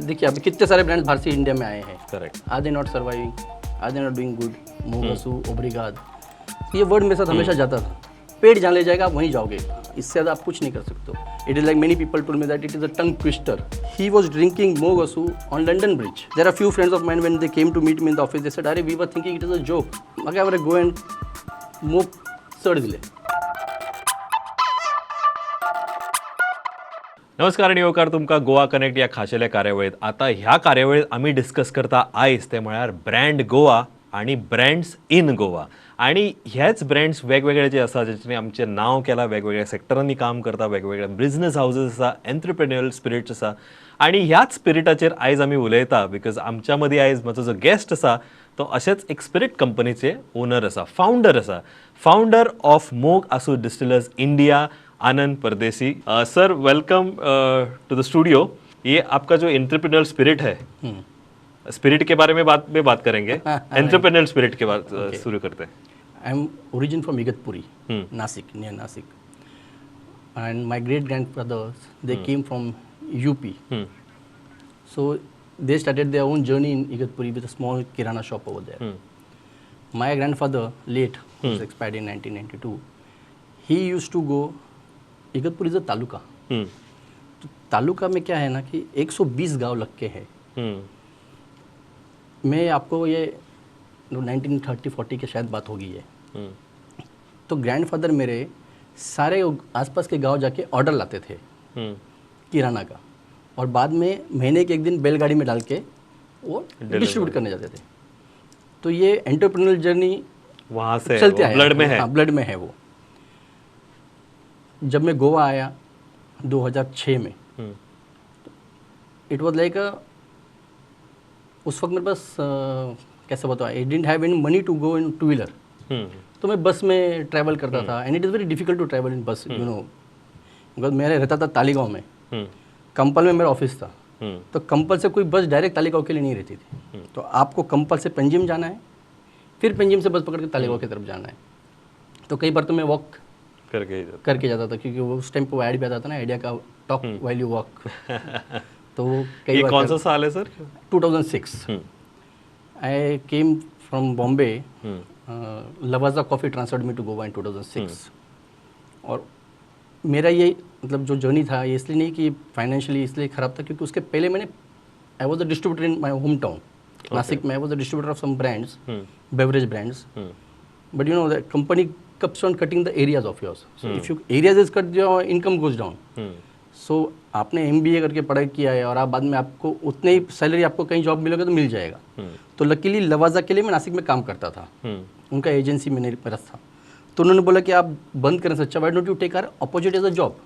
देखिए अभी कितने सारे ब्रांड्स बाहर से इंडिया में आए हैं, correct, are they not surviving, are they not doing good, Mogsu, ओब्रिगाद, ये वर्ड मेरे साथ हमेशा जाता था। पेट जहाँ ले जाएगा आप वहीं जाओगे, इससे ज़्यादा आप कुछ नहीं कर सकते हो। It is like many people told me that it is a tongue twister. He was drinking Mogsu on London Bridge. There are few friends of mine when they came to meet me in the office, they said अरे we were thinking it is a joke, मग काय गो and मोग चढ दिले. नमस्कार आणि येवकार तुमका गोवा कनेक्ट या खाशेल्या कार्यावळीत. आता ह्या कार्यावळीत आम्ही डिस्कस करता आयज ते म्हळ्यार ब्रँड गोवा आणि ब्रँड्स इन गोवा. आणि ह्याच ब्रँड्स वेगवेगळे जे आसा जेणे आमचे नाव केला, वेगवेगळ्या सेक्टरांनी काम करता, वेगवेगळ्या बिझनेस हाऊसेस आसा, एंटरप्रेन्युअल स्पिरिट्स आसा. आणि ह्याच स्पिरिटाचेर आयज आमी उलयता बिकॉज आमच्या मदीं आयज म्हजो जो गेस्ट आसा तो अशेच एक स्पिरिट कंपनीचे ओनर आसा, फाउंडर आसा, फाउंडर ऑफ मोग आसू distillers India, Anand Pardesi. Sir welcome to the studio. ये आपका जो एंटरप्रेन्योर स्पिरिट है, स्पिरिट के बारे में बात करेंगे. एंटरप्रेन्योर स्पिरिट के बाद शुरू करते हैं. I am origin from Igatpuri, Nashik, near Nashik, and my great grandfathers they came from UP. So they started their own journey in Igatpuri with a small kirana shop over there. My grandfather late was expired in 1992. He used to go, Igatpur is a taluka. तो तालुका में क्या है ना कि 120 गांव लग के हैं. मैं आपको ये 1930-40 के शायद बात होगी ये. तो ग्रैंडफादर मेरे सारे आसपास के गांव जाके ऑर्डर लाते थे किराना का, और बाद में महीने के एक दिन बैलगाड़ी में डाल के वो डिस्ट्रीब्यूट करने जाते थे. तो ये एंटरप्रेन्योर जर्नी वहाँ से चलते आया, ब्लड में है. हाँ, ब्लड में है वो. जब मैं गोवा आया 2006 में, इट वॉज लाइक उस वक्त मेरे पास कैसे बताओ, I didn't have any money to go in two wheeler. तो मैं बस में ट्रैवल करता था, and it is very difficult to travel in bus, you no. Because मेरा रहता था तालीगांव में, कंपल में मेरा ऑफिस था. तो कंपल से कोई बस डायरेक्ट तालीगांव के लिए नहीं रहती थी. तो आपको कंपल से पंजिम जाना है, फिर पंजिम से बस पकड़ के तालीगांव की तरफ जाना है. तो कई बार तो मैं वॉक करके जाता था, क्योंकि वो उस टाइम पे वो ऐड भी आता था ना, आइडिया का टॉक व्हाइल यू वॉक. तो वो कई बार. कौन सा साल है sir? 2006. I came from Bombay. Lavazza coffee transferred me to Goa in 2006. और मेरा ये मतलब जो जर्नी था ये इसलिए नहीं कि फाइनेंशियली इसलिए ख़राब था, क्योंकि उसके पहले मैंने I was a distributor in my home town Nashik में. I was a distributor of some brands, beverage brands. But you know the company keeps on cutting the areas of yours. So if you areas is cut, your income goes down. So आपने MBA करके पढ़ाई किया है और आप बाद में आपको उतने ही सैलरी आपको कहीं जॉब मिलेगा तो मिल जाएगा. तो लकीली लवाजा के लिए मैं नासिक में काम करता था. उनका एजेंसी में मेरा था. तो उन्होंने बोला कि आप बंद करें सच्चा, why don't you take our opportunity as a job.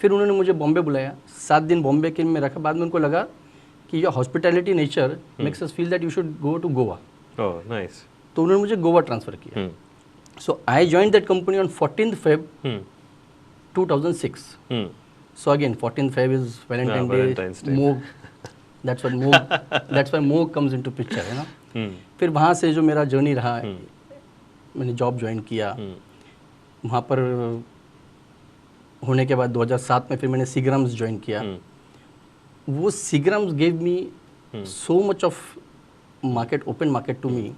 फिर उन्होंने मुझे बॉम्बे बुलाया. 7 दिन बॉम्बे के में रखा. बाद में उनको लगा कि your hospitality nature makes us feel that you should go to Goa. Nice. तो उन्होंने मुझे गोवा ट्रांसफ़र किया. So I joined that company on 14th Feb 2006. So again 14th Feb is Valentine's Day. Moog. That's what Moog. That's why Moog comes into picture, है ना. फिर वहाँ से जो मेरा जर्नी रहा, मैंने जॉब ज्वाइन किया. वहाँ पर होने के बाद 2007 में फिर मैंने सीग्राम्स ज्वाइन किया. वो Seagram's gave me so much of market, open market to me,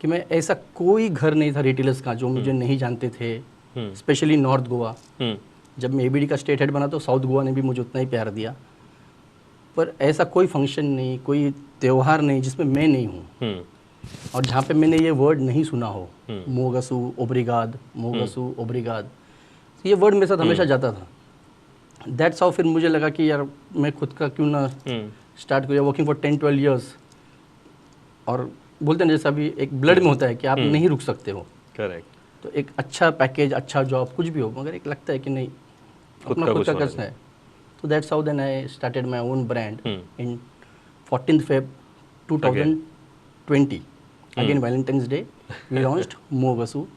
कि मैं ऐसा कोई घर नहीं था रिटेलर्स का जो मुझे नहीं जानते थे, स्पेशली नॉर्थ गोवा. जब मैं ABD का स्टेट हेड बना तो साउथ गोवा ने भी मुझे उतना ही प्यार दिया. पर ऐसा कोई फंक्शन नहीं, कोई त्यौहार नहीं जिसमें मैं नहीं हूँ और जहाँ पे मैंने ये वर्ड नहीं सुना हो, मोगसू ओब्रिगाद, मोगसू ओब्रिगाद. ये वर्ड मेरे साथ हमेशा जाता था. दैट्स हाउ फिर मुझे लगा कि यार मैं खुद का क्यों ना स्टार्ट किया. Working for 10-12 years. और बोलते हैं जैसा भी एक ब्लड में होता है कि आप नहीं रुक सकते हो. करेक्ट. तो एक अच्छा पैकेज, अच्छा जॉब, कुछ भी हो, मगर एक लगता है कि नहीं अपना खुद का करना है. तो that's how then I started my own brand in 14th Feb 2020. Again Valentine's Day we launched Mogsu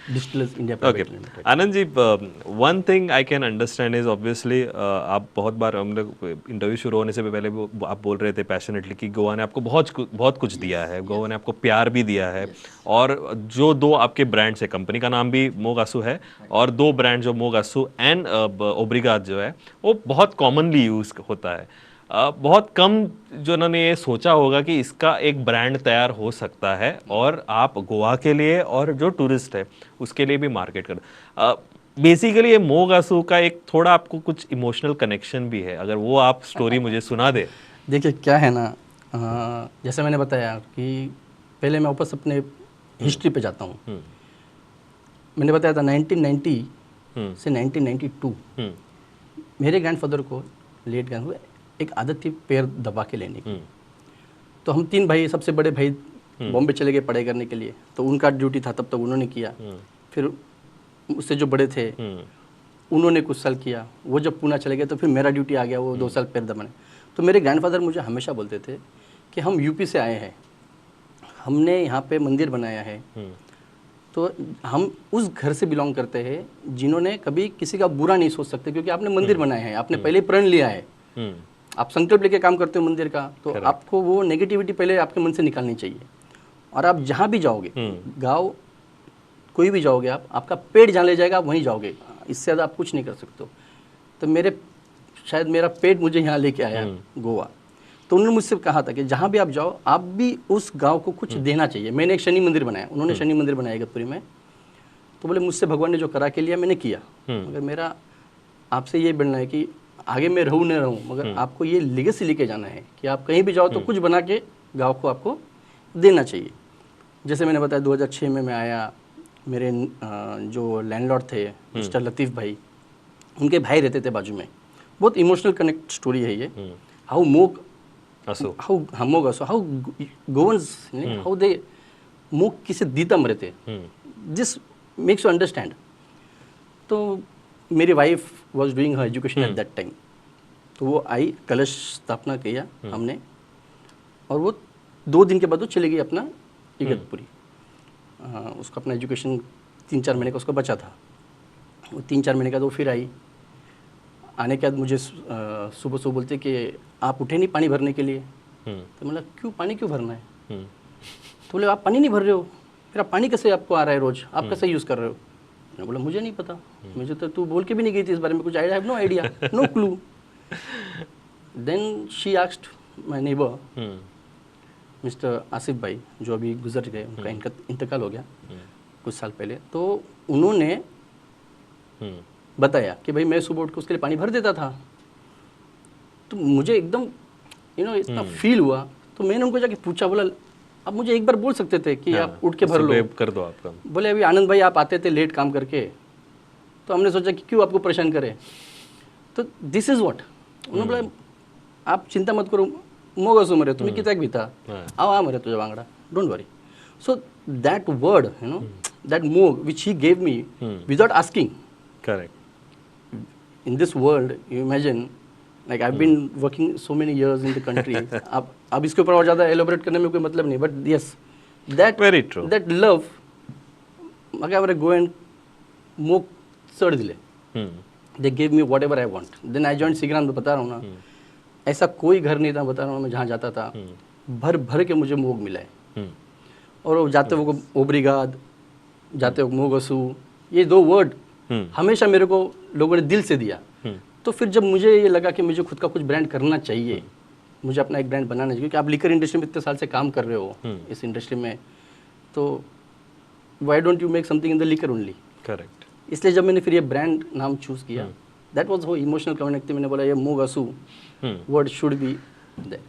distillers India private limited. Anand ji, one thing I can understand is obviously आप बहुत बार हम लोग इंटरव्यू शुरू होने से पहले आप बोल रहे थे पैशनेटली कि गोवा ने आपको बहुत कुछ दिया है, गोवा ने आपको प्यार भी दिया है. और जो 2 आपके ब्रांड्स है, कंपनी का नाम भी मोगासू है, और 2 ब्रांड जो मोगासू एंड ओब्रिगाद जो है वो बहुत कॉमनली यूज़ होता है. बहुत कम जिन्होंने ये सोचा होगा कि इसका एक ब्रांड तैयार हो सकता है और आप गोवा के लिए और जो टूरिस्ट है उसके लिए भी मार्केट कर बेसिकली ये मोग आंसू का एक थोड़ा आपको कुछ इमोशनल कनेक्शन भी है, अगर वो आप स्टोरी मुझे सुना दे। देखिए क्या है ना, जैसे मैंने बताया कि पहले मैं वापस अपने हिस्ट्री पे जाता हूँ। मैंने बताया था 1990 से 1992 मेरे ग्रैंडफादर को, लेट ग्रैंडफादर, एक आदत थी पैर दबा के लेने की। तो हम 3 भाई, सबसे बड़े भाई बॉम्बे चले गए पढ़ाई करने के लिए, तो उनका ड्यूटी था, तब तक उन्होंने किया। फिर उससे जो बड़े थे उन्होंने कुछ साल किया, वो जब पूना चले गए तो फिर मेरा ड्यूटी आ गया, वो 2 साल पैर दबाने। तो मेरे ग्रैंडफादर मुझे हमेशा बोलते थे कि हम यूपी से आए हैं, हमने यहाँ पे मंदिर बनाया है, तो हम उस घर से बिलोंग करते हैं जिन्होंने कभी किसी का बुरा नहीं सोच सकते, क्योंकि आपने मंदिर बनाया है, आपने पहले प्रण लिया है, आप संकल्प लेके काम करते हो मंदिर का, तो आपको वो नेगेटिविटी पहले आपके मन से निकालनी चाहिए। और आप जहाँ भी जाओगे, गाँव कोई भी जाओगे, आप आपका पेट जहाँ ले जाएगा आप वहीं जाओगे, इससे ज़्यादा आप कुछ नहीं कर सकते हो। तो शायद मेरा पेट मुझे यहाँ लेके आया गोवा। तो उन्होंने मुझसे कहा था कि जहाँ भी आप जाओ, आप भी उस गांव को कुछ देना चाहिए। मैंने एक शनि मंदिर बनाया, उन्होंने शनि मंदिर बनाया इगतपुरी में। तो बोले मुझसे भगवान ने जो करा के लिया मैंने किया, मगर मेरा आपसे ये बनना है कि आगे मैं रहूँ न रहूँ, मगर आपको ये लेगेसी लेके जाना है कि आप कहीं भी जाओ तो कुछ बना के गाँव को आपको देना चाहिए। जैसे मैंने बताया 2006 में मैं आया, मेरे जो लैंडलॉर्ड थे मिस्टर लतीफ़ भाई, उनके भाई रहते थे बाजू में। बहुत इमोशनल कनेक्ट स्टोरी है ये। हाउ मोग हाउ गोवंस हाउ दे मोग किसे दीता मरे थे, दिस मेक्स यू अंडरस्टैंड। तो मेरी wife was doing her education at that time, तो वो आई, कलश स्थापना किया हमने, और वो 2 दिन के बाद वो चली गई अपना इगतपुरी। उसका अपना एजुकेशन 3-4 महीने का उसका बचा था। वो 3-4 महीने का तो फिर आई। आने के बाद मुझे सुबह सुबह बोलते कि आप उठे नहीं पानी भरने के लिए। तो मतलब क्यों, पानी क्यों भरना है? तो बोले आप पानी नहीं भर रहे हो, फिर आप पानी कैसे आपको आ रहा है रोज, आप कैसे यूज़ कर रहे हो? मैंने बोला मुझे नहीं पता, मुझे तो तू बोल के भी नहीं गई थी इस बारे में, कुछ idea, have no idea, no clue. Then she asked my neighbour mister Asif भाई, जो अभी गुजर गए, उनका इंतकाल हो गया कुछ साल पहले। तो उन्होंने बताया कि भाई मैं सुबह उठ के उसके लिए पानी भर देता था। तो मुझे एकदम इतना फील हुआ। तो मैंने उनको जाके पूछा, बोला आप मुझे एक बार बोल सकते थे कि आप उठ के भर लो, कर दो आपका। बोले अभी आनंद भाई आप आते थे लेट काम करके, तो हमने सोचा कि क्यों आपको परेशान करें। तो दिस इज व्हाट उन्होंने बोला, आप चिंता मत करो, मोग असो मरे तुम्ही कित्याक भिता, आ मरे तुझ्या वांगडा, don't worry. So that word, that mog which he gave me without asking. Correct. In this world, you imagine, like I've been working so many years in the country. अब इसके ऊपर और ज़्यादा elaborate करने में कोई मतलब नहीं, but yes, that very true. That love, मगर go and mog चढ़ दिले. They gave me whatever I want. Then I joined सिगरान, तो बता रहा हूँ ना, ऐसा कोई घर नहीं था, बता रहा हूँ मैं, जहाँ जाता था भर भर के मुझे मोग मिला है. और जाते वो ओब्रिगाद, जाते वो मोगसू, ये 2 वर्ड हमेशा मेरे को लोगों ने दिल से दिया. तो फिर जब मुझे ये लगा कि मुझे खुद का कुछ ब्रांड करना चाहिए, मुझे अपना एक ब्रांड बनाना चाहिए, क्योंकि आप लिकर इंडस्ट्री में इतने साल से काम कर रहे हो, इस इंडस्ट्री में, तो why don't you make something in the liquor only. Correct. इसलिए जब मैंने फिर ये ब्रांड नाम चूज़ किया, दैट वाज वो इमोशनल कनेक्ट थी. मैंने बोला ये मोगसू वर्ड शुड बी.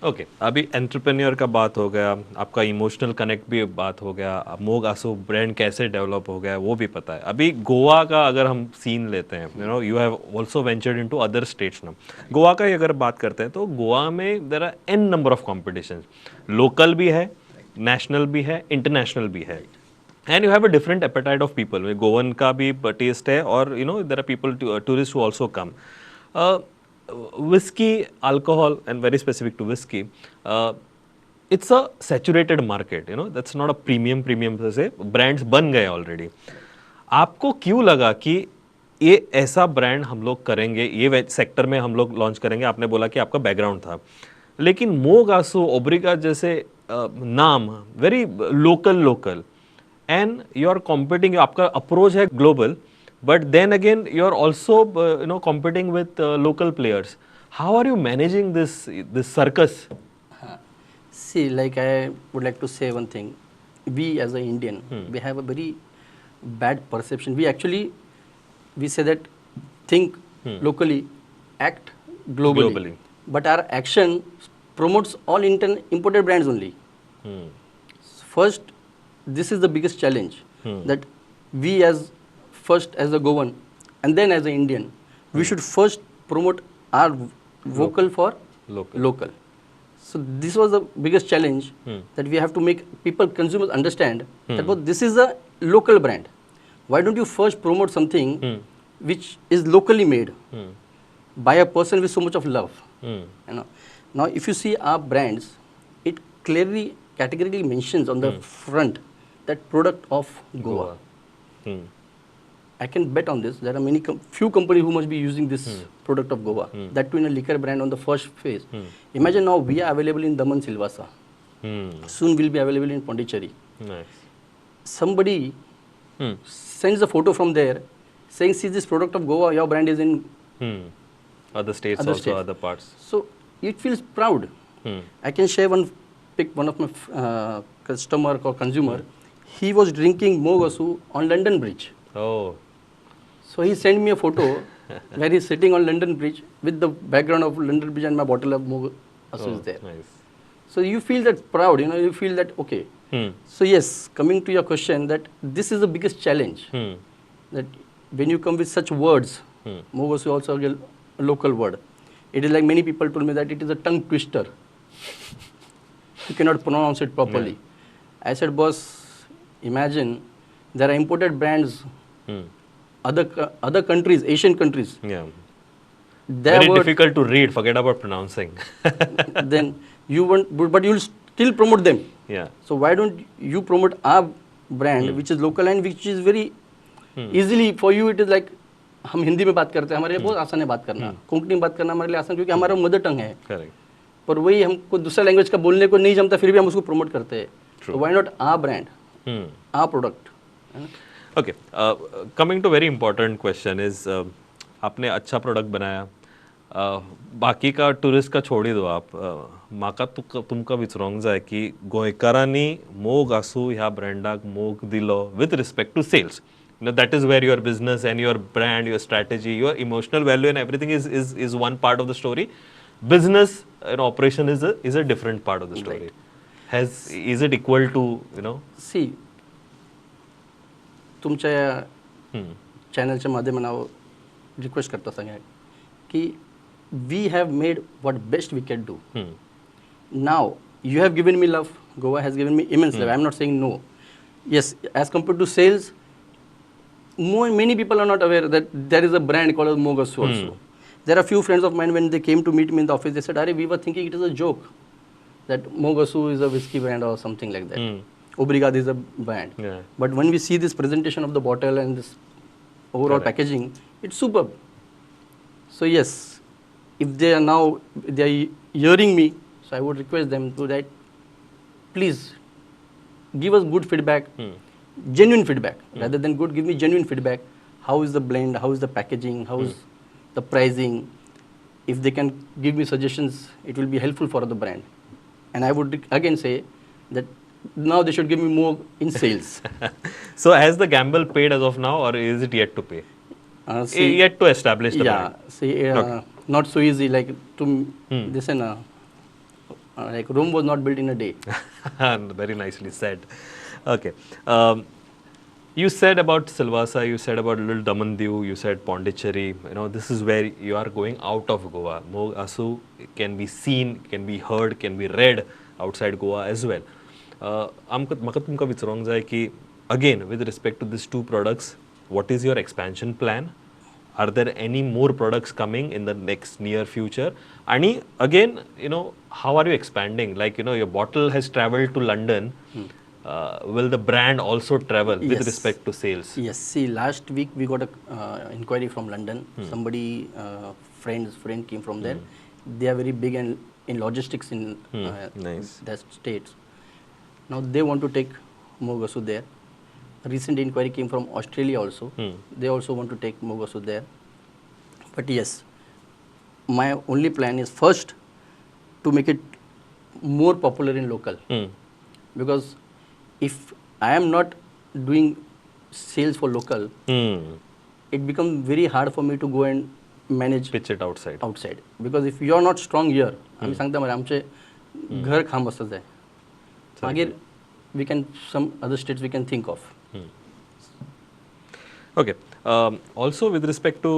ओके, अभी एंटरप्रेन्योर का बात हो गया, आपका इमोशनल कनेक्ट भी बात हो गया, मोग आंसू ब्रांड कैसे डेवलप हो गया वो भी पता है. अभी गोवा का अगर हम सीन लेते हैं, you have also ventured into other states ना. गोवा का ही अगर बात करते हैं तो गोवा में there are an number of competitions, local भी है, नेशनल भी है, इंटरनेशनल भी है. And you have a different appetite of people. Goan का भी टेस्ट है, और there are people, tourist who also come. Whiskey, alcohol, and very specific to whiskey, it's a saturated market. That's not a premium से brands बन गए already. आपको क्यों लगा कि ये ऐसा ब्रांड हम लोग करेंगे, ये सेक्टर में हम लोग लॉन्च करेंगे? आपने बोला कि आपका बैकग्राउंड था, लेकिन मोग आंसू, ओब्रिगा जैसे नाम very local, and you are competing, आपका अप्रोच है global, but then again you are also competing with local players. How are you managing this circus? See, like I would like to say one thing. We as an Indian, we have a very bad perception. We say that think locally, act globally. But our action promotes all imported brands only. Hmm. First, this is the biggest challenge that we as a Goan and then as an Indian, we should first promote our vocal for local. So this was the biggest challenge that we have to make people, consumers understand that but this is a local brand. Why don't you first promote something which is locally made by a person with so much of love? You know. Now, if you see our brands, it clearly, categorically mentions on the front that product of Goa. I can bet on this. There are few companies who must be using this product of Goa. That too in a liquor brand on the first phase. Imagine now we are available in Daman Silvassa. Soon we'll be available in Pondicherry. Nice. Somebody sends a photo from there saying, see this product of Goa, your brand is in Other states other also, states. other parts. So it feels proud. I can share one of my customer or consumer. He was drinking Mogasu on London Bridge. Oh. So he sent me a photo where he's sitting on London Bridge with the background of London Bridge and my bottle of Mogasu is there. Nice. So you feel that proud, you feel that okay. So yes, coming to your question, that this is the biggest challenge. That when you come with such words, Mogasu also a local word. It is like many people told me that it is a tongue twister. You cannot pronounce it properly. Yeah. I said, boss, imagine there are imported brands, other countries, Asian countries. Yeah. Very difficult to read. Forget about pronouncing. Then you but you'll still promote them. Yeah. So why don't you promote our brand, which is local and which is very easily for you? It is like हम हिंदी में बात करते हैं, हमारे लिए बहुत आसान है बात करना, कोंकणी में बात करना हमारे लिए आसान क्योंकि हमारा मदर टंग है. Correct. पर वही हमको दूसरा लैंग्वेज का बोलने को नहीं जमता, फिर भी हम उसको प्रमोट करते हैं. So why not our brand, our product? Okay. Coming to very important question is आपने अच्छा प्रोडक्ट बनाया, बाकी का टुरिस्ट का छोडी दो आप. म्हाका तुमकां विचारूंक जाय की गोंयकारांनी मोग आसूं ह्या ब्रँडाक मोग दिलो with respect to sales. That is where your business and your brand, your strategy, your emotional value and everything is one part of the story. Business and operation is a different part of the story. Right. Is it equal to See, तुमच्या चॅनलच्या माध्यमानं request करता सांगा की we have made what best we can do. Now you have given me love. Goa has given me immense love. I am not saying no. Yes, as compared to sales, many people are not aware that there is a brand called Mogasu also. There are few friends of mine, when they came to meet me in the office, they said, "Arey, we were thinking it is a joke that Mogasu is a whiskey brand or something like that. Obrigado is a brand." Yeah. But when we see this presentation of the bottle and this overall packaging, it's superb. So yes, if they are hearing me, so I would request them to that, please give us good feedback, genuine feedback. Rather than good, give me genuine feedback. How is the blend? How is the packaging? How is the pricing? If they can give me suggestions, it will be helpful for the brand. And I would again say that now they should give me more in sales. So has the gamble paid as of now, or is it yet to pay? Yet to establish the brand. Not so easy. Like like Rome was not built in a day. Very nicely said. Okay. You said about Silvassa, you said about Little Daman Diu, you said Pondicherry. This is where you are going out of Goa. Moog Asu can be seen, can be heard, can be read outside Goa as well. म्हाका तुमकां विचारूंक जाय की again, with respect to these two products, what is your expansion plan? Are there any more products coming in the next near future? And again, how are you expanding? Like, your bottle has traveled to London. Will the brand also travel with respect to sales? Yes. See, last week we got an inquiry from London. Somebody, friend came from there. They are very big in logistics in their states. Now they want to take Mogasu there. Recent inquiry came from Australia also. They also want to take Mogasu there. But yes, my only plan is first to make it more popular in local. Because if I am not doing sales for local, it becomes very hard for me to go and manage pitch it outside. Because if you are not strong here, आम्ही सांगता मरे आमचे घर खांब असंच आहे. मागीर we can some other states we can think of. Okay. Also with respect to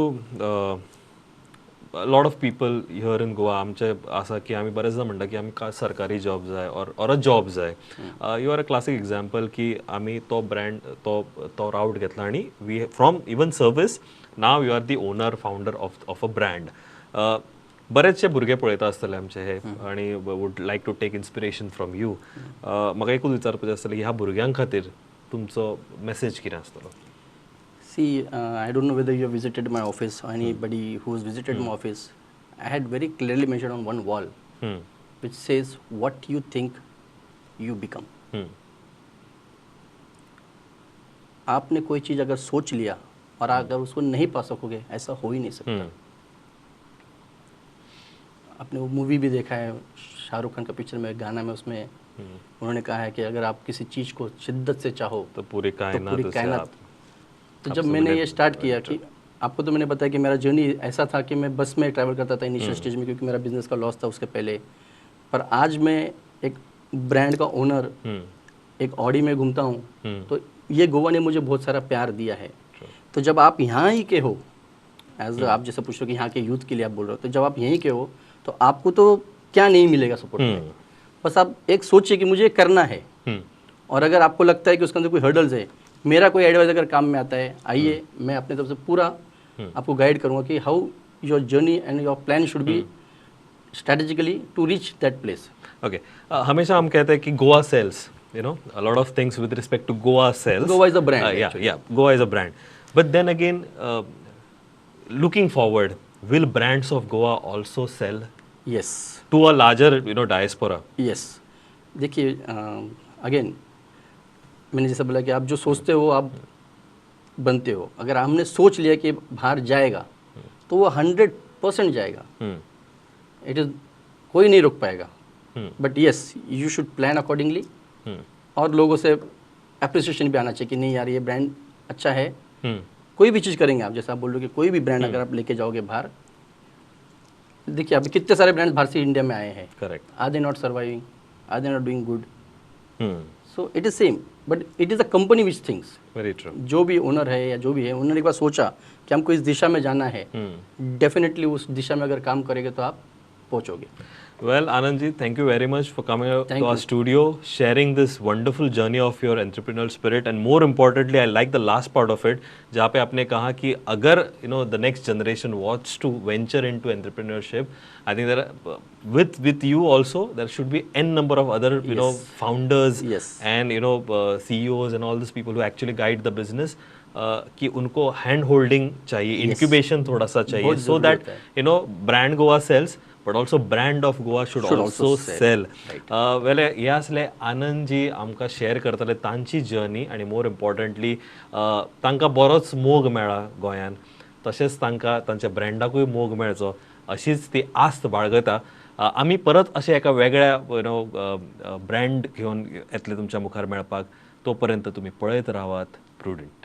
a lot of people here in Goa, आमचे असा की आम्ही बरेचदा म्हणटा की आमकां सरकारी जॉब जाय or a job जाय. You are a classic example की आम्ही तो ब्रँड तो राउट घेतला आणि we from even service now you are the owner founder of a brand. बरेचशे भुरगे पळयता आसतले आमचे हे आणि would like to take inspiration from you. म्हाका एकूच विचारपाचें आसतलें ह्या भुरग्यां खातीर तुमचो मेसेज कितें आसतलो? See, I don't know whether you have visited my office or anybody who has visited my office. I had very clearly mentioned on one wall, which says, what you think, you become. आपने कोई चीज़ अगर सोच लिया और अगर उसको नहीं पा सकोगे, ऐसा हो ही नहीं सकता. आपने वो मूवी भी देखा है, शाहरुख खान का पिक्चर में गाना में उसमें उन्होंने कहा है कि अगर आप किसी चीज़ को शिद्दत से चाहो तो पूरी कायनात. तो जब मैंने ये स्टार्ट किया कि आपको तो मैंने बताया कि मेरा जर्नी ऐसा था कि मैं बस में ट्रैवल करता था इनिशियल स्टेज में, क्योंकि मेरा बिजनेस का लॉस था उसके पहले. पर आज मैं एक ब्रांड का ओनर, एक ऑडी में घूमता हूँ, तो ये गोवा ने मुझे बहुत सारा प्यार दिया है. तो जब आप यहाँ ही के हो, एज आप जैसे पूछ रहे हो कि यहाँ के यूथ के लिए आप बोल रहे हो, तो जब आप यहीं के हो तो आपको तो क्या नहीं मिलेगा सपोर्ट में. बस आप एक सोचिए कि मुझे ये करना है, और अगर आपको लगता है कि उसके अंदर कोई हर्डल्स है, मेरा कोई एडवाइस अगर काम में आता है, आइए, मैं अपने तरफ से पूरा आपको गाइड करूँगा कि how your journey and your plan should be strategically to reach that place. Okay. हमेशा हम कहते हैं कि Goa sells, you know, a lot of things with respect to Goa sells. Goa is a brand. Goa is a brand. But then again, looking forward, will brands of Goa also sell? Yes. To a larger, diaspora. Yes. देखिए, again, मैंने जैसा बोला कि आप जो सोचते हो आप बनते हो. अगर हमने सोच लिया कि बाहर जाएगा, तो वो 100% जाएगा. It is कोई नहीं रोक पाएगा. But yes, you should plan accordingly. और लोगों से अप्रिसिएशन भी आना चाहिए कि नहीं यार ये ब्रांड अच्छा है. कोई भी चीज़ करेंगे आप, जैसे आप बोल रहे हो कि कोई भी ब्रांड अगर आप लेके जाओगे बाहर, देखिए अभी कितने सारे ब्रांड्स बाहर से इंडिया में आए हैं. Correct. Are they not surviving, are they not doing good? So it is same, but it is a company which things. Very true. जो भी ओनर है या जो भी है, उन्होंने एक बार सोचा कि हमको इस दिशा में जाना है, डेफिनेटली उस दिशा में अगर काम करेंगे तो आप पहुँचोगे. Well, Anandji, thank you very much for coming to our studio, sharing this wonderful journey of your entrepreneurial spirit, and more importantly, I like the last part of it, जहाँ पे आपने कहा कि अगर the next generation wants to venture into entrepreneurship, I think that with you also there should be n number of other founders and CEOs and all these people who actually guide the business. कि उनको hand holding चाहिए, incubation थोड़ा सा चाहिए, so that brand Goa sells but also brand of Goa should also sell. Well, हे असले आनंदजी आमकां share करतले तांची जर्नी, आनी मोर इम्पॉर्टंटली तांकां बरोच मोग मेळ्ळा गोंयान, तशेंच तांकां तांच्या ब्रँडाकूय मोग मेळचो अशीच ती आस्त बाळगता. आमी परत अशें एका वेगळ्या ब्रँड घेवन येतले तुमच्या मुखार मेळपाक. तोपर्यंत तुमी पळयत रावात प्रुडंट.